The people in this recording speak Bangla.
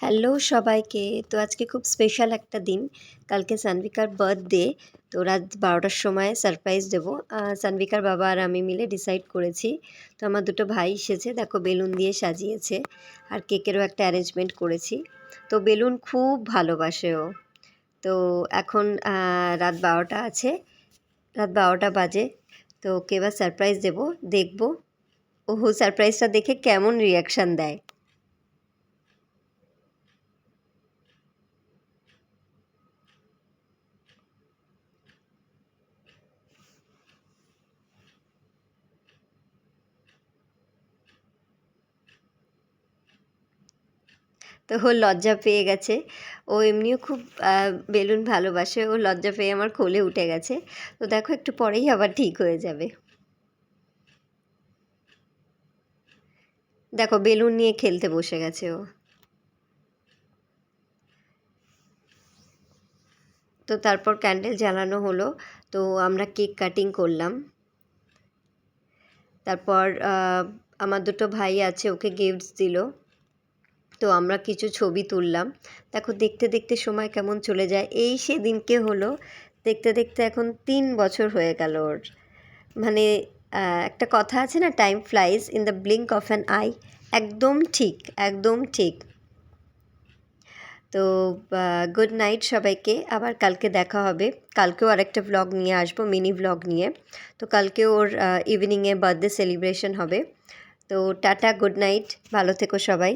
হ্যালো সবাইকে। তো আজকে খুব স্পেশাল একটা দিন। কালকে সানভিকার বার্থডে। তো রাত ১২টার সময় সারপ্রাইজ দেবো। সানভিকার বাবা আর আমি মিলে ডিসাইড করেছি। তো আমার দুটো ভাই এসেছে, দেখো বেলুন দিয়ে সাজিয়েছে। আর কেকেরও একটা অ্যারেঞ্জমেন্ট করেছি। তো বেলুন খুব ভালোবাসে ও। তো এখন রাত ১২টা আছে। রাত ১২টা বাজে। তো ওকে এবার সারপ্রাইজ দেবো, দেখবো ও সারপ্রাইজটা দেখে কেমন রিঅ্যাকশান দেয়। তো ও লজ্জা পেয়ে গেছে। ও এমনিও খুব বেলুন ভালোবাসে। ও লজ্জা পেয়ে আমার কোলে উঠে গেছে। তো দেখো একটু পরেই আবার ঠিক হয়ে যাবে। দেখো বেলুন নিয়ে খেলতে বসে গেছে ও। তো তারপর ক্যান্ডেল জ্বালানো হলো। তো আমরা কেক কাটিং করলাম। তারপর আমার দুটো ভাই আছে, ওকে গিফটস দিল। তো আমরা কিছু ছবি তুললাম। দেখো দেখতে দেখতে সময় কেমন চলে যায়। এই সেদিনকে হলো, দেখতে দেখতে এখন ৩ বছর হয়ে গেল ওর। মানে একটা কথা আছে না, time flies in the blink of an I. একদম ঠিক, একদম ঠিক। তো গুড নাইট সবাইকে, আবার কালকে দেখা হবে। কালকেও আরেকটা ভ্লগ নিয়ে আসবো, মিনি ভ্লগ নিয়ে। তো কালকে ওর ইভিনিংয়ে বার্থডে সেলিব্রেশন হবে। তো টাটা, গুড নাইট, ভালো থেকো সবাই।